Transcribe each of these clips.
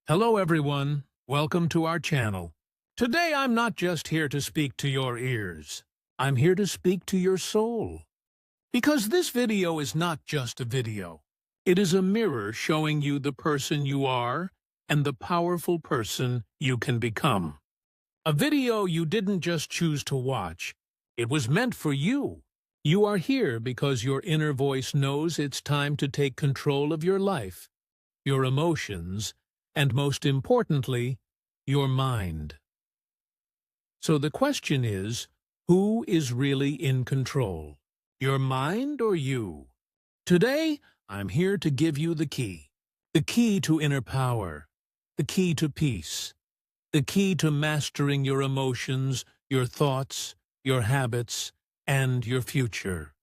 Hello everyone, welcome to our channel. Today I'm not just here to speak to your ears. I'm here to speak to your soul. Because this video is not just a video. It is a mirror showing you the person you are and the powerful person you can become. A video you didn't just choose to watch. It was meant for you. You are here because your inner voice knows it's time to take control of your life, your emotions, and most importantly, your mind. So the question is, who is really in control? Your mind or you? Today, I'm here to give you the key. The key to inner power. The key to peace. The key to mastering your emotions, your thoughts, your habits, and your future.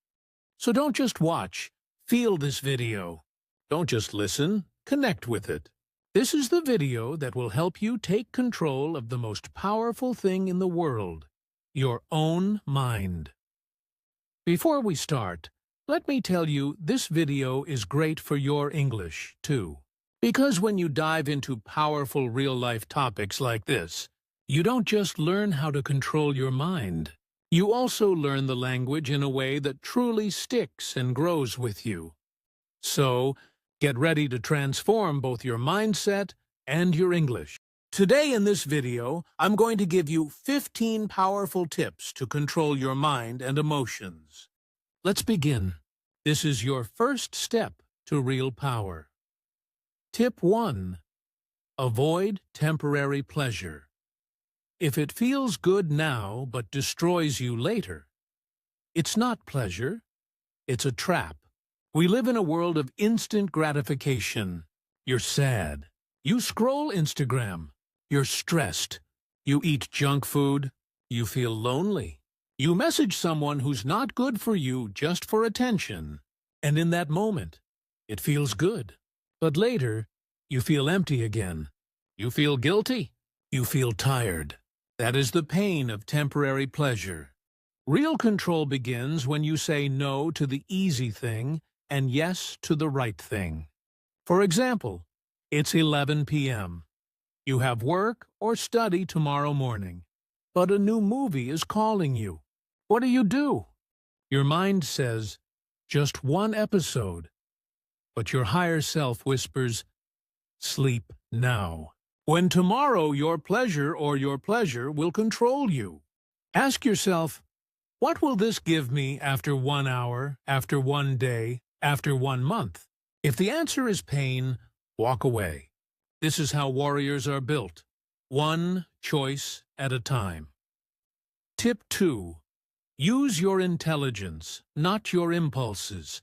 So don't just watch. Feel this video. Don't just listen. Connect with it. This is the video that will help you take control of the most powerful thing in the world, your own mind. Before we start, let me tell you this video is great for your English, too. Because when you dive into powerful real-life topics like this, you don't just learn how to control your mind. You also learn the language in a way that truly sticks and grows with you. So, get ready to transform both your mindset and your English. Today in this video, I'm going to give you 15 powerful tips to control your mind and emotions. Let's begin. This is your first step to real power. Tip 1. Avoid temporary pleasure. If it feels good now but destroys you later, it's not pleasure, it's a trap. We live in a world of instant gratification. You're sad. You scroll Instagram. You're stressed. You eat junk food. You feel lonely. You message someone who's not good for you just for attention. And in that moment, it feels good. But later, you feel empty again. You feel guilty. You feel tired. That is the pain of temporary pleasure. Real control begins when you say no to the easy thing and yes to the right thing. For example, it's 11 p.m. You have work or study tomorrow morning, but a new movie is calling you. What do? Your mind says, just one episode. But your higher self whispers, sleep now. When tomorrow your pleasure will control you. Ask yourself, what will this give me after 1 hour, after 1 day, after 1 month? If the answer is pain, walk away. This is how warriors are built, one choice at a time. Tip 2. Use your intelligence, not your impulses.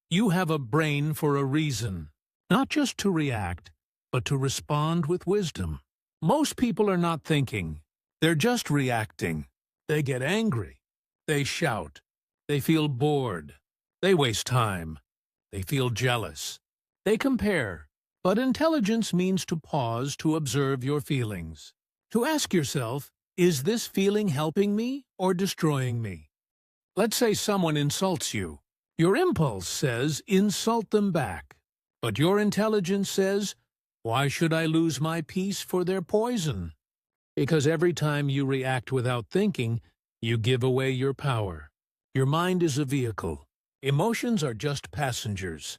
You have a brain for a reason, not just to react, but to respond with wisdom. Most people are not thinking, they're just reacting. They get angry, they shout, they feel bored. They waste time. They feel jealous. They compare. But intelligence means to pause to observe your feelings. To ask yourself, is this feeling helping me or destroying me? Let's say someone insults you. Your impulse says, insult them back. But your intelligence says, why should I lose my peace for their poison? Because every time you react without thinking, you give away your power. Your mind is a vehicle. Emotions are just passengers.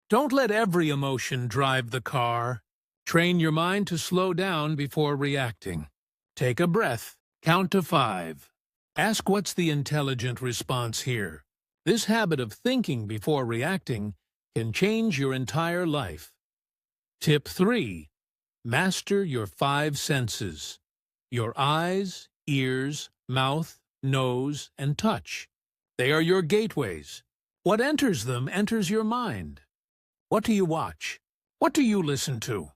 Don't let every emotion drive the car. Train your mind to slow down before reacting. Take a breath. Count to 5. Ask what's the intelligent response here. This habit of thinking before reacting can change your entire life. Tip 3. Master your 5 senses. Your eyes, ears, mouth, nose, and touch. They are your gateways. What enters them enters your mind. What do you watch? What do you listen to?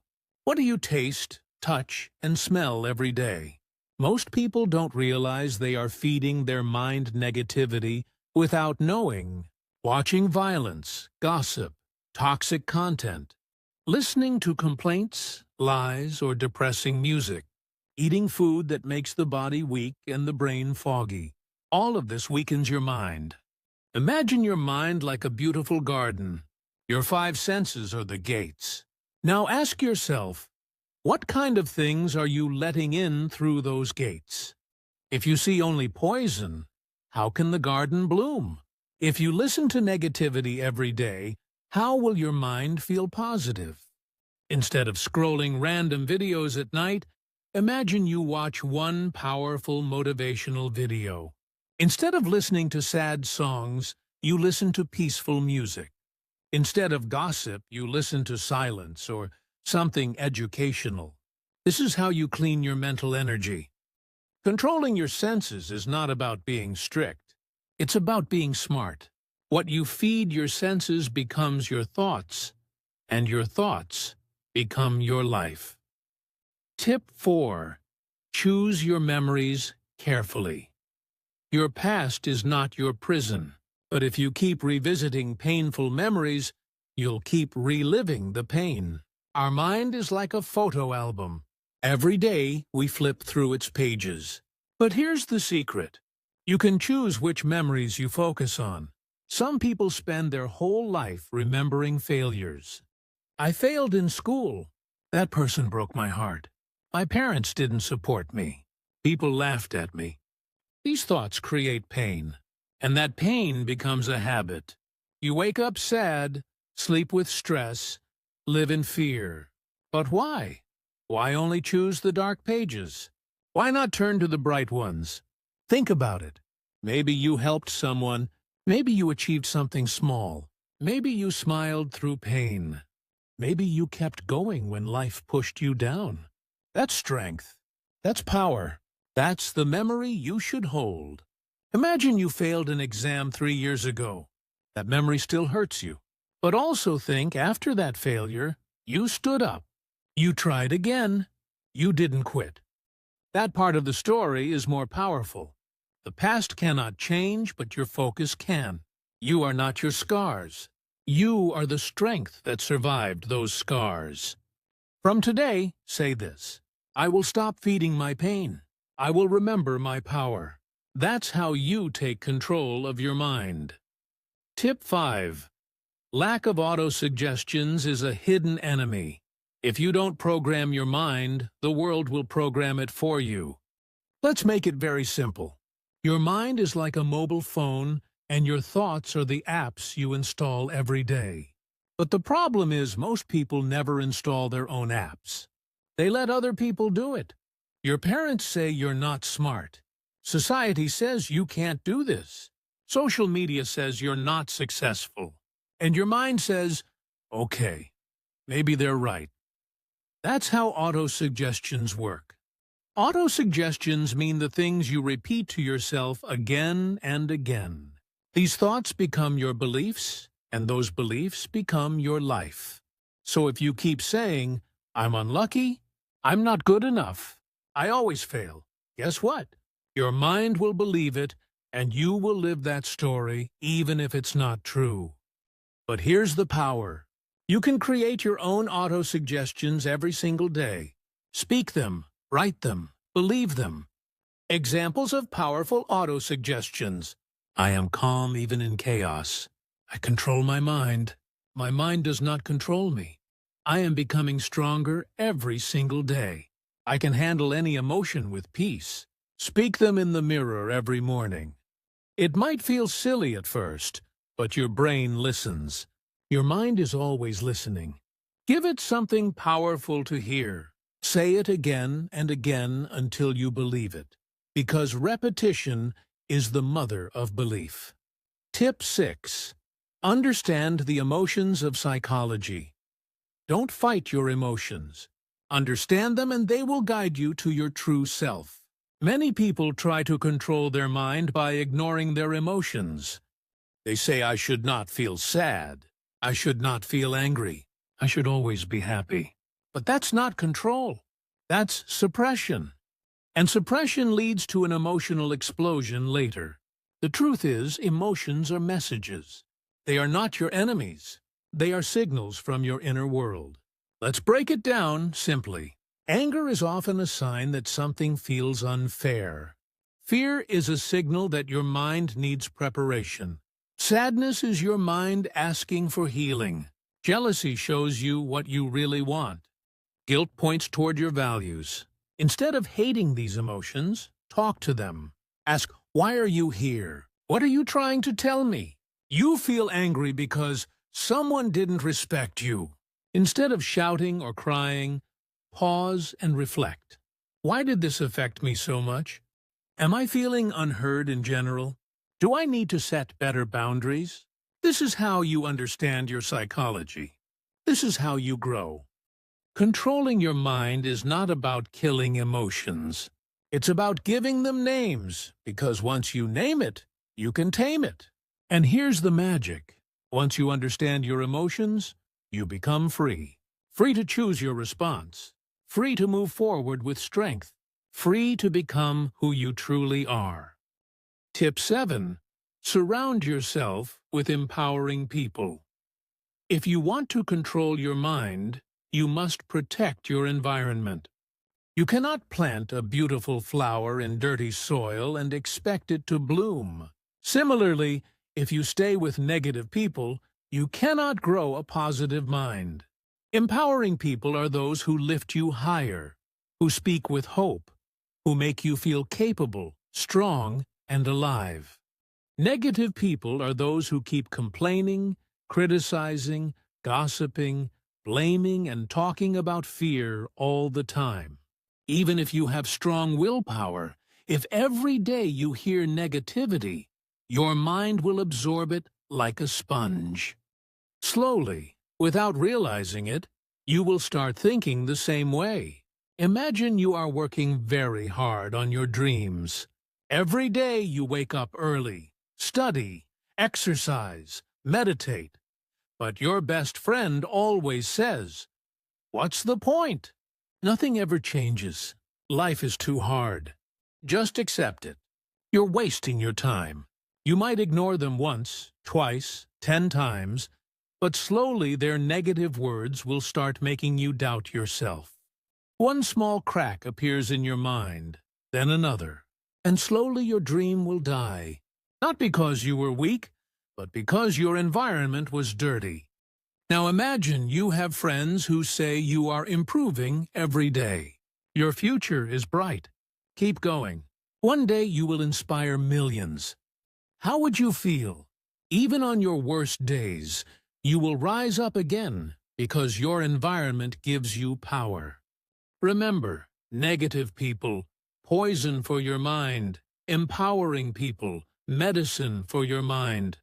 What do you taste, touch, and smell every day? Most people don't realize they are feeding their mind negativity without knowing. Watching violence, gossip, toxic content, listening to complaints, lies, or depressing music, eating food that makes the body weak and the brain foggy. All of this weakens your mind. Imagine your mind like a beautiful garden. Your 5 senses are the gates. Now ask yourself, What kind of things are you letting in through those gates? If you see only poison, how can the garden bloom? If you listen to negativity every day, how will your mind feel positive? Instead of scrolling random videos at night, imagine you watch one powerful motivational video. Instead of listening to sad songs, you listen to peaceful music. Instead of gossip, you listen to silence or something educational. This is how you clean your mental energy. Controlling your senses is not about being strict. It's about being smart. What you feed your senses becomes your thoughts, and your thoughts become your life. Tip 4. Choose your memories carefully. Your past is not your prison, but if you keep revisiting painful memories, you'll keep reliving the pain. Our mind is like a photo album. Every day we flip through its pages. But here's the secret. You can choose which memories you focus on. Some people spend their whole life remembering failures. I failed in school. That person broke my heart. My parents didn't support me. People laughed at me. These thoughts create pain, and that pain becomes a habit. You wake up sad, sleep with stress, live in fear. But why? Why only choose the dark pages? Why not turn to the bright ones? Think about it. Maybe you helped someone. Maybe you achieved something small. Maybe you smiled through pain. Maybe you kept going when life pushed you down. That's strength. That's power. That's the memory you should hold. Imagine you failed an exam 3 years ago. That memory still hurts you. But also think after that failure, you stood up. You tried again. You didn't quit. That part of the story is more powerful. The past cannot change, but your focus can. You are not your scars. You are the strength that survived those scars. From today, say this: I will stop feeding my pain. I will remember my power. That's how you take control of your mind. Tip 5. Lack of autosuggestions is a hidden enemy. If you don't program your mind, the world will program it for you. Let's make it very simple. Your mind is like a mobile phone, and your thoughts are the apps you install every day. But the problem is most people never install their own apps. They let other people do it. Your parents say you're not smart. Society says you can't do this. Social media says you're not successful. And your mind says, okay, maybe they're right. That's how autosuggestions work. Autosuggestions mean the things you repeat to yourself again and again. These thoughts become your beliefs, and those beliefs become your life. So if you keep saying, I'm unlucky, I'm not good enough, I always fail, guess what? Your mind will believe it, and you will live that story even if it's not true. But here's the power. You can create your own autosuggestions every single day. Speak them, write them, believe them. Examples of powerful autosuggestions. I am calm even in chaos. I control my mind. My mind does not control me. I am becoming stronger every single day. I can handle any emotion with peace. Speak them in the mirror every morning. It might feel silly at first, but your brain listens. Your mind is always listening. Give it something powerful to hear. Say it again and again until you believe it, because repetition is the mother of belief. Tip 6. Understand the emotions of psychology. Don't fight your emotions. Understand them and they will guide you to your true self. Many people try to control their mind by ignoring their emotions. They say, I should not feel sad. I should not feel angry. I should always be happy. But that's not control. That's suppression. And suppression leads to an emotional explosion later. The truth is, emotions are messages. They are not your enemies. They are signals from your inner world. Let's break it down simply. Anger is often a sign that something feels unfair. Fear is a signal that your mind needs preparation. Sadness is your mind asking for healing. Jealousy shows you what you really want. Guilt points toward your values. Instead of hating these emotions, talk to them. Ask, why are you here? What are you trying to tell me? You feel angry because someone didn't respect you. Instead of shouting or crying, pause and reflect. Why did this affect me so much? Am I feeling unheard in general? Do I need to set better boundaries? This is how you understand your psychology. This is how you grow. Controlling your mind is not about killing emotions. It's about giving them names, because once you name it, you can tame it. And here's the magic. Once you understand your emotions, you become free. Free to choose your response. Free to move forward with strength. Free to become who you truly are. Tip 7. Surround yourself with empowering people. If you want to control your mind, you must protect your environment. You cannot plant a beautiful flower in dirty soil and expect it to bloom. Similarly, if you stay with negative people, you cannot grow a positive mind. Empowering people are those who lift you higher, who speak with hope, who make you feel capable, strong, and alive. Negative people are those who keep complaining, criticizing, gossiping, blaming, and talking about fear all the time. Even if you have strong willpower, if every day you hear negativity, your mind will absorb it like a sponge. Slowly, without realizing it, you will start thinking the same way. Imagine you are working very hard on your dreams. Every day you wake up early, study, exercise, meditate. But your best friend always says, "What's the point?" Nothing ever changes. Life is too hard. Just accept it. You're wasting your time. You might ignore them once, twice, 10 times, but slowly their negative words will start making you doubt yourself. One small crack appears in your mind, then another, and slowly your dream will die. Not because you were weak, but because your environment was dirty. Now imagine you have friends who say you are improving every day. Your future is bright. Keep going. One day you will inspire millions. How would you feel? Even on your worst days, you will rise up again because your environment gives you power. Remember, negative people, poison for your mind. Empowering people, medicine for your mind.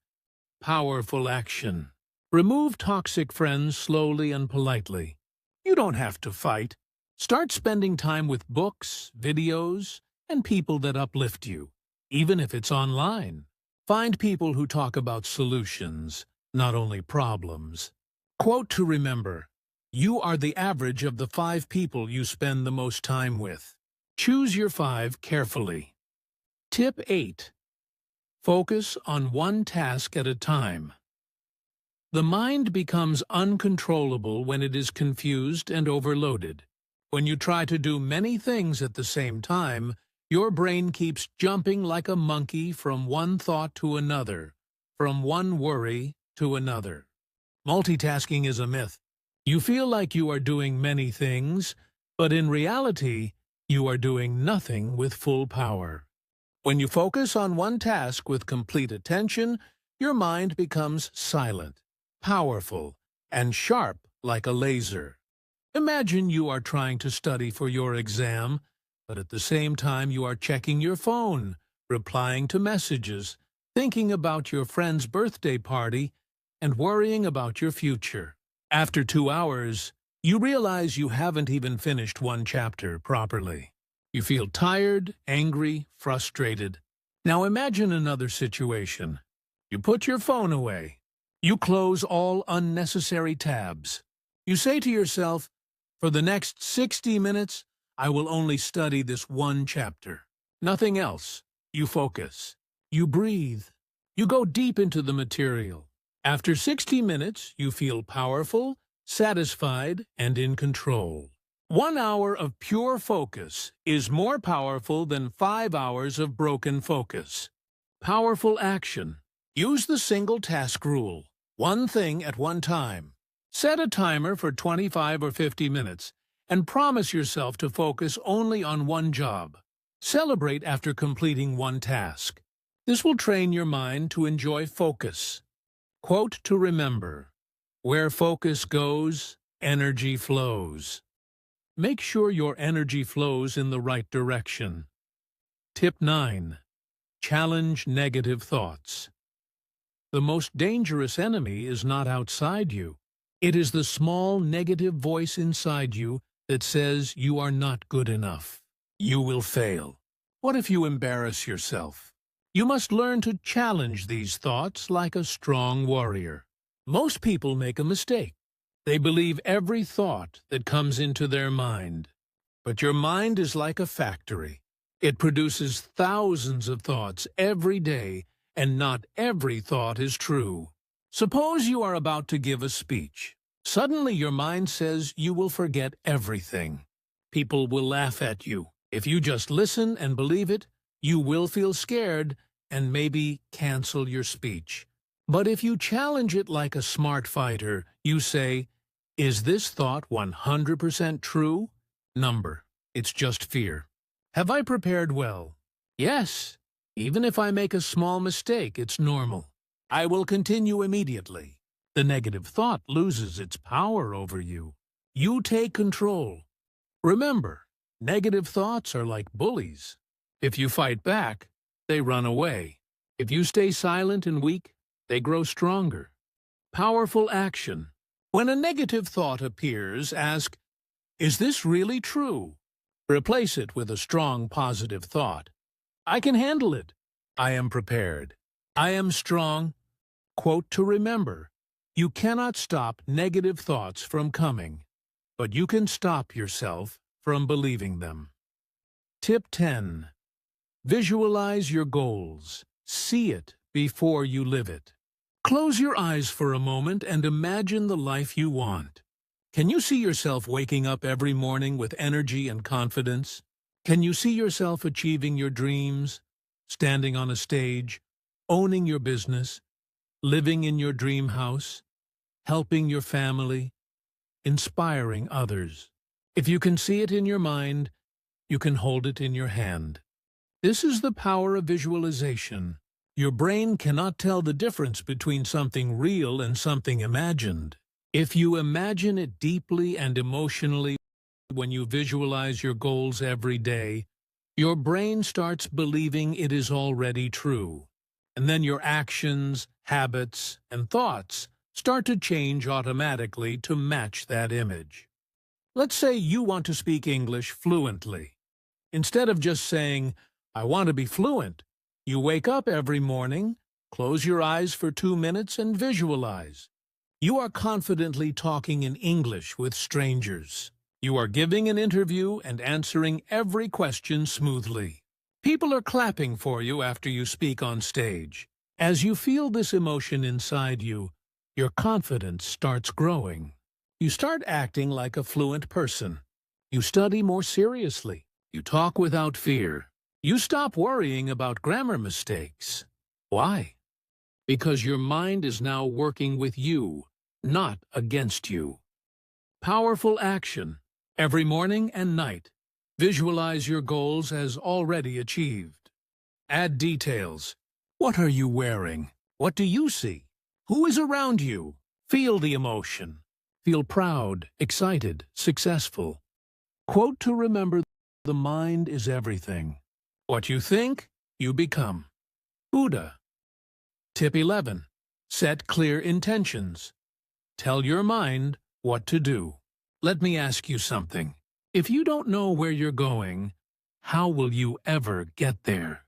Powerful action. Remove toxic friends slowly and politely. You don't have to fight. Start spending time with books, videos, and people that uplift you, even if it's online. Find people who talk about solutions, not only problems. Quote to remember: you are the average of the 5 people you spend the most time with. Choose your 5 carefully. Tip 8. Focus on one task at a time. The mind becomes uncontrollable when it is confused and overloaded. When you try to do many things at the same time, your brain keeps jumping like a monkey from one thought to another, from one worry to another. Multitasking is a myth. You feel like you are doing many things, but in reality, you are doing nothing with full power. When you focus on one task with complete attention, your mind becomes silent, powerful, and sharp like a laser. Imagine you are trying to study for your exam, but at the same time you are checking your phone, replying to messages, thinking about your friend's birthday party, and worrying about your future. After 2 hours, you realize you haven't even finished one chapter properly. You feel tired, angry, frustrated. Now imagine another situation. You put your phone away. You close all unnecessary tabs. You say to yourself, for the next 60 minutes, I will only study this one chapter. Nothing else. You focus. You breathe. You go deep into the material. After 60 minutes, you feel powerful, satisfied, and in control. 1 hour of pure focus is more powerful than 5 hours of broken focus. Powerful action. Use the single task rule. One thing at one time. Set a timer for 25 or 50 minutes and promise yourself to focus only on one job. Celebrate after completing one task. This will train your mind to enjoy focus. Quote to remember: "Where focus goes, energy flows." Make sure your energy flows in the right direction. Tip 9. Challenge negative thoughts. The most dangerous enemy is not outside you. It is the small negative voice inside you that says you are not good enough. You will fail. What if you embarrass yourself? You must learn to challenge these thoughts like a strong warrior. Most people make a mistake. They believe every thought that comes into their mind. But your mind is like a factory. It produces thousands of thoughts every day, and not every thought is true. Suppose you are about to give a speech. Suddenly your mind says you will forget everything. People will laugh at you. If you just listen and believe it, you will feel scared and maybe cancel your speech. But if you challenge it like a smart fighter, you say, "Is this thought 100% true? Number. It's just fear. Have I prepared well? Yes. Even if I make a small mistake, it's normal. I will continue immediately." The negative thought loses its power over you. You take control. Remember, negative thoughts are like bullies. If you fight back, they run away. If you stay silent and weak, they grow stronger. Powerful action. When a negative thought appears, ask, "Is this really true?" Replace it with a strong positive thought. "I can handle it. I am prepared. I am strong." Quote to remember: you cannot stop negative thoughts from coming, but you can stop yourself from believing them. Tip 10. Visualize your goals. See it before you live it. Close your eyes for a moment and imagine the life you want. Can you see yourself waking up every morning with energy and confidence? Can you see yourself achieving your dreams, standing on a stage, owning your business, living in your dream house, helping your family, inspiring others? If you can see it in your mind, you can hold it in your hand. This is the power of visualization. Your brain cannot tell the difference between something real and something imagined. If you imagine it deeply and emotionally when you visualize your goals every day, your brain starts believing it is already true. And then your actions, habits, and thoughts start to change automatically to match that image. Let's say you want to speak English fluently. Instead of just saying, "I want to be fluent," you wake up every morning, close your eyes for 2 minutes, and visualize. You are confidently talking in English with strangers. You are giving an interview and answering every question smoothly. People are clapping for you after you speak on stage. As you feel this emotion inside you, your confidence starts growing. You start acting like a fluent person. You study more seriously. You talk without fear. You stop worrying about grammar mistakes. Why? Because your mind is now working with you, not against you. Powerful action. Every morning and night, visualize your goals as already achieved. Add details. What are you wearing? What do you see? Who is around you? Feel the emotion. Feel proud, excited, successful. Quote to remember: the mind is everything. What you think, you become. Buddha. Tip 11. Set clear intentions. Tell your mind what to do. Let me ask you something. If you don't know where you're going, how will you ever get there?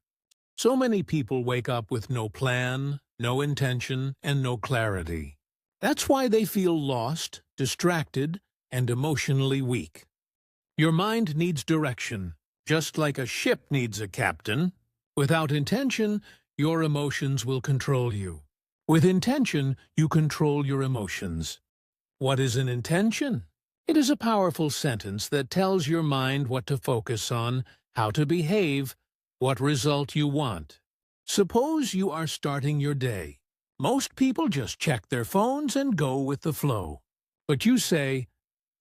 So many people wake up with no plan, no intention, and no clarity. That's why they feel lost, distracted, and emotionally weak. Your mind needs direction, just like a ship needs a captain. Without intention, your emotions will control you. With intention, you control your emotions. What is an intention? It is a powerful sentence that tells your mind what to focus on, how to behave, what result you want. Suppose you are starting your day. Most people just check their phones and go with the flow. But you say,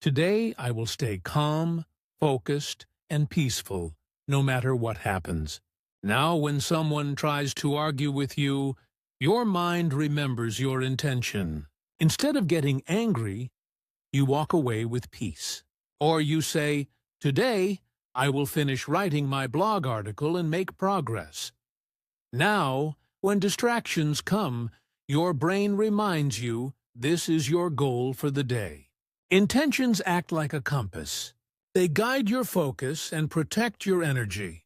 Today I will stay calm, focused, and peaceful, no matter what happens. Now when someone tries to argue with you, your mind remembers your intention. Instead of getting angry, you walk away with peace. Or you say, "Today, I will finish writing my blog article and make progress." Now, when distractions come, your brain reminds you this is your goal for the day. Intentions act like a compass. They guide your focus and protect your energy.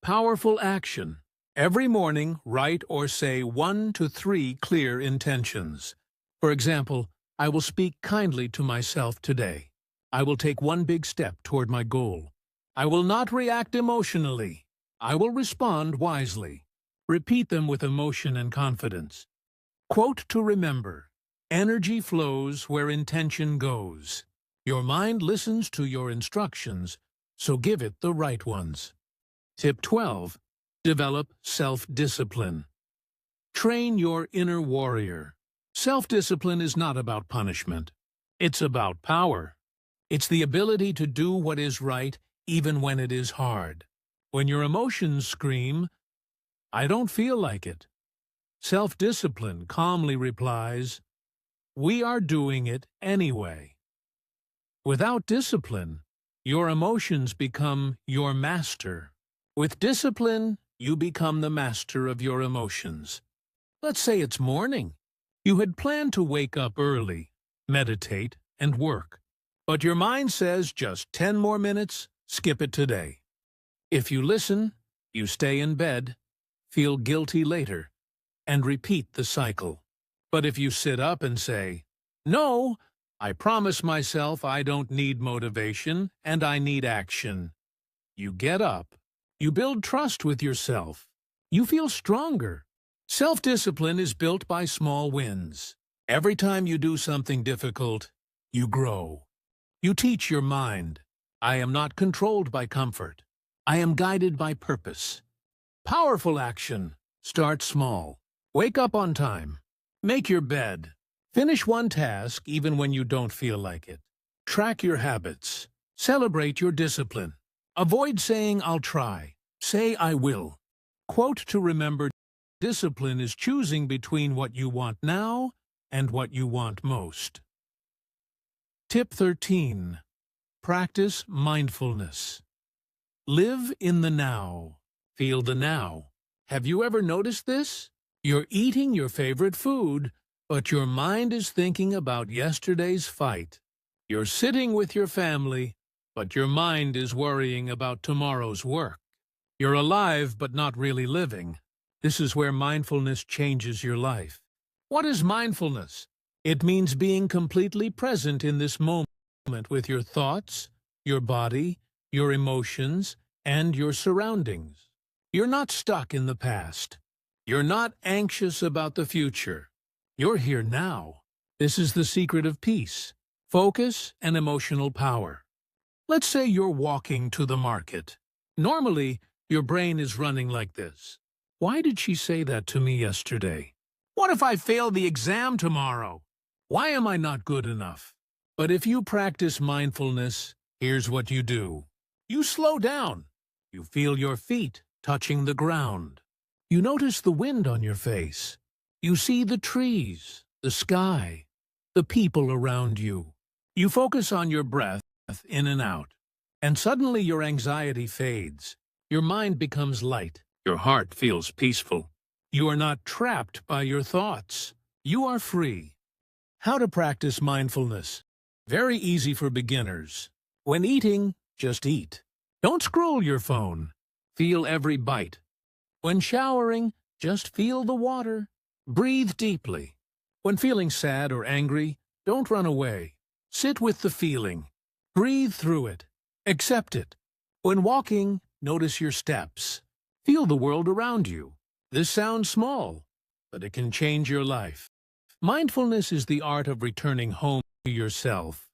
Powerful action. Every morning, write or say 1 to 3 clear intentions. For example, I will speak kindly to myself today. I will take one big step toward my goal. I will not react emotionally. I will respond wisely. Repeat them with emotion and confidence. Quote to remember: energy flows where intention goes. Your mind listens to your instructions, so give it the right ones. Tip 12. Develop self-discipline. Train your inner warrior. Self-discipline is not about punishment. It's about power. It's the ability to do what is right even when it is hard. When your emotions scream, "I don't feel like it," self-discipline calmly replies, "We are doing it anyway." Without discipline, your emotions become your master. With discipline, you become the master of your emotions. Let's say it's morning. You had planned to wake up early, meditate, and work. But your mind says just 10 more minutes, skip it today. If you listen, you stay in bed, feel guilty later, and repeat the cycle. But if you sit up and say, "No, I promise myself I don't need motivation and I need action," you get up. You build trust with yourself. You feel stronger. Self-discipline is built by small wins. Every time you do something difficult, you grow. You teach your mind, "I am not controlled by comfort. I am guided by purpose." Powerful action. Start small. Wake up on time. Make your bed. Finish one task even when you don't feel like it. Track your habits. Celebrate your discipline. Avoid saying "I'll try." Say "I will." Quote to remember: discipline is choosing between what you want now and what you want most. Tip 13. Practice mindfulness. Live in the now. Feel the now. Have you ever noticed this? You're eating your favorite food, but your mind is thinking about yesterday's fight. You're sitting with your family, but your mind is worrying about tomorrow's work. You're alive but not really living. This is where mindfulness changes your life. What is mindfulness? It means being completely present in this moment with your thoughts, your body, your emotions, and your surroundings. You're not stuck in the past. You're not anxious about the future. You're here now. This is the secret of peace, focus, and emotional power. Let's say you're walking to the market. Normally, your brain is running like this. Why did she say that to me yesterday? What if I fail the exam tomorrow? Why am I not good enough? But if you practice mindfulness, here's what you do. You slow down. You feel your feet touching the ground. You notice the wind on your face. You see the trees, the sky, the people around you. You focus on your breath in and out, and suddenly your anxiety fades. Your mind becomes light. Your heart feels peaceful. You are not trapped by your thoughts. You are free. How to practice mindfulness? Very easy for beginners. When eating, just eat. Don't scroll your phone. Feel every bite. When showering, just feel the water. Breathe deeply. When feeling sad or angry, don't run away. Sit with the feeling. Breathe through it. Accept it. When walking, notice your steps. Feel the world around you. This sounds small, but it can change your life. Mindfulness is the art of returning home to yourself.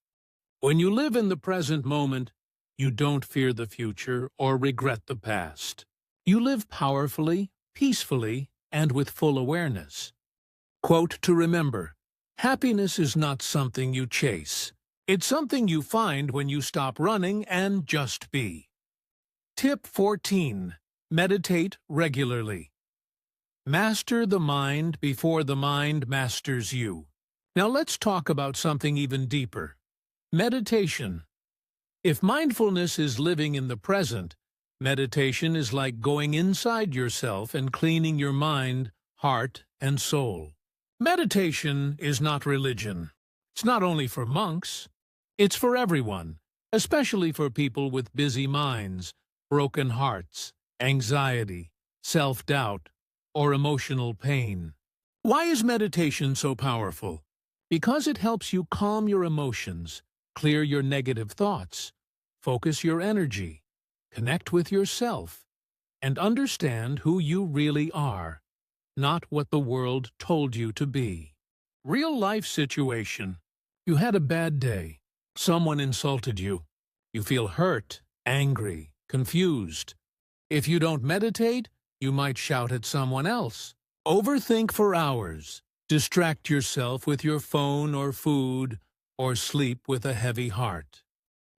When you live in the present moment, you don't fear the future or regret the past. You live powerfully, peacefully, and with full awareness. Quote to remember: happiness is not something you chase. It's something you find when you stop running and just be. Tip 14. Meditate regularly. Master the mind before the mind masters you. Now let's talk about something even deeper. Meditation. If mindfulness is living in the present, meditation is like going inside yourself and cleaning your mind, heart, and soul. Meditation is not religion. It's not only for monks. It's for everyone, especially for people with busy minds, broken hearts, anxiety, self-doubt, or emotional pain. Why is meditation so powerful? Because it helps you calm your emotions, clear your negative thoughts, focus your energy, connect with yourself, and understand who you really are, not what the world told you to be. Real life situation. You had a bad day. Someone insulted you. You feel hurt, angry, confused. If you don't meditate, you might shout at someone else. Overthink for hours. Distract yourself with your phone or food, or sleep with a heavy heart.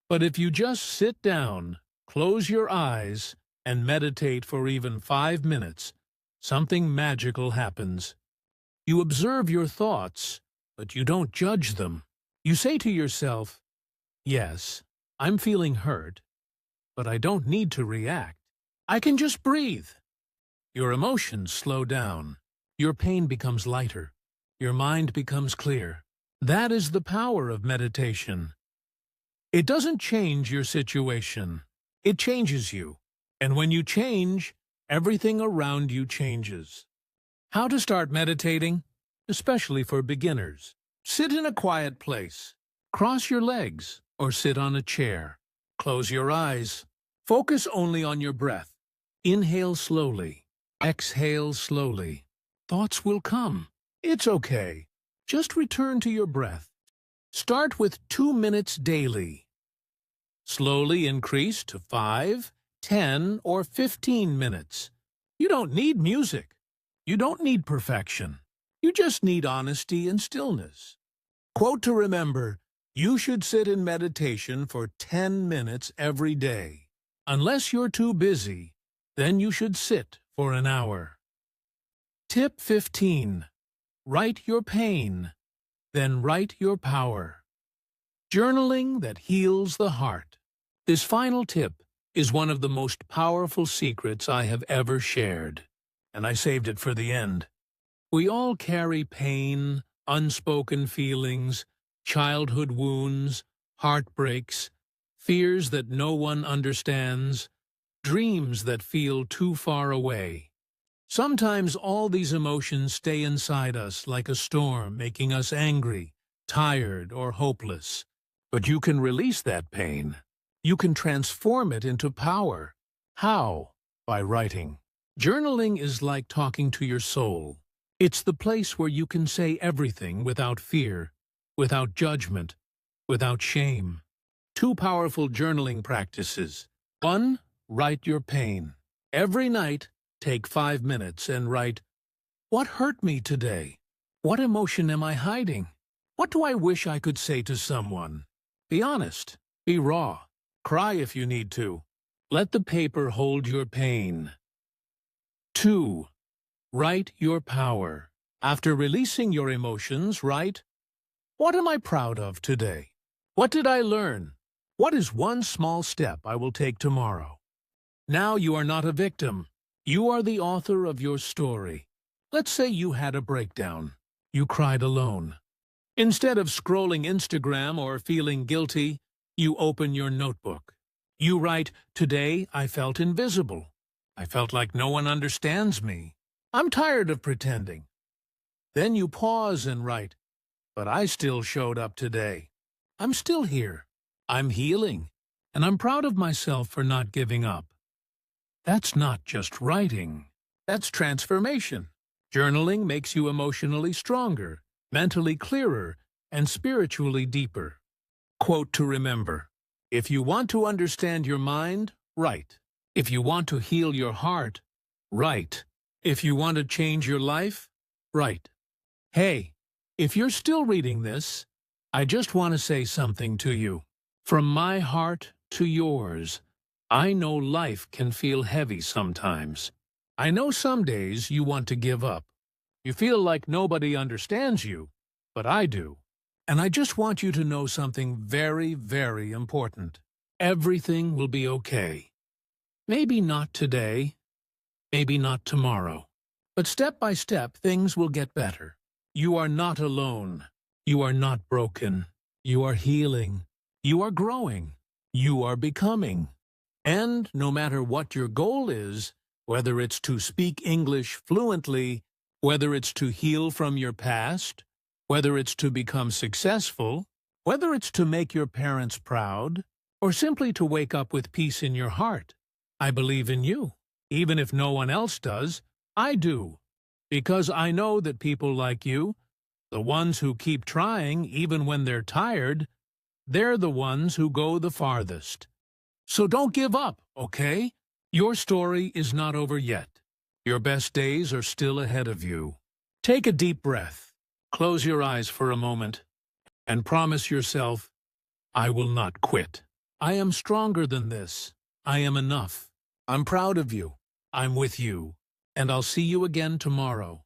But if you just sit down, close your eyes, and meditate for even 5 minutes, something magical happens. You observe your thoughts, but you don't judge them. You say to yourself, "Yes, I'm feeling hurt, but I don't need to react. I can just breathe." Your emotions slow down. Your pain becomes lighter. Your mind becomes clear. That is the power of meditation. It doesn't change your situation. It changes you. And when you change, everything around you changes. How to start meditating? Especially for beginners. Sit in a quiet place. Cross your legs or sit on a chair. Close your eyes. Focus only on your breath. Inhale slowly. Exhale slowly. Thoughts will come. It's okay. Just return to your breath. Start with 2 minutes daily. Slowly increase to 5, 10, or 15 minutes. You don't need music. You don't need perfection. You just need honesty and stillness. Quote to remember, you should sit in meditation for 10 minutes every day. Unless you're too busy, then you should sit for an hour. Tip 15. Write your pain, then write your power. Journaling that heals the heart. This final tip is one of the most powerful secrets I have ever shared, and I saved it for the end. We all carry pain, unspoken feelings, childhood wounds, heartbreaks, fears that no one understands, dreams that feel too far away. Sometimes all these emotions stay inside us like a storm, making us angry, tired, or hopeless. But you can release that pain. You can transform it into power. How? By writing. Journaling is like talking to your soul. It's the place where you can say everything without fear, without judgment, without shame. 2 powerful journaling practices. 1. Write your pain. Every night, take 5 minutes and write, "What hurt me today? What emotion am I hiding? What do I wish I could say to someone?" Be honest. Be raw. Cry if you need to. Let the paper hold your pain. 2. Write your power. After releasing your emotions, write, "What am I proud of today? What did I learn? What is one small step I will take tomorrow?" Now you are not a victim. You are the author of your story. Let's say you had a breakdown. You cried alone. Instead of scrolling Instagram or feeling guilty, you open your notebook. You write, "Today I felt invisible. I felt like no one understands me. I'm tired of pretending." Then you pause and write, "But I still showed up today. I'm still here. I'm healing, and I'm proud of myself for not giving up." That's not just writing. That's transformation. Journaling makes you emotionally stronger, mentally clearer, and spiritually deeper. Quote to remember, "If you want to understand your mind, write. If you want to heal your heart, write. If you want to change your life, write." Hey, if you're still reading this, I just want to say something to you. From my heart to yours, I know life can feel heavy sometimes. I know some days you want to give up. You feel like nobody understands you, but I do. And I just want you to know something very, very important. Everything will be okay. Maybe not today, maybe not tomorrow. But step by step, things will get better. You are not alone. You are not broken. You are healing. You are growing. You are becoming. And no matter what your goal is, whether it's to speak English fluently, whether it's to heal from your past, whether it's to become successful, whether it's to make your parents proud, or simply to wake up with peace in your heart, I believe in you. Even if no one else does, I do. Because I know that people like you, the ones who keep trying even when they're tired, they're the ones who go the farthest. So don't give up, okay? Your story is not over yet. Your best days are still ahead of you. Take a deep breath, close your eyes for a moment, and promise yourself, I will not quit. I am stronger than this. I am enough. I'm proud of you. I'm with you. And I'll see you again tomorrow.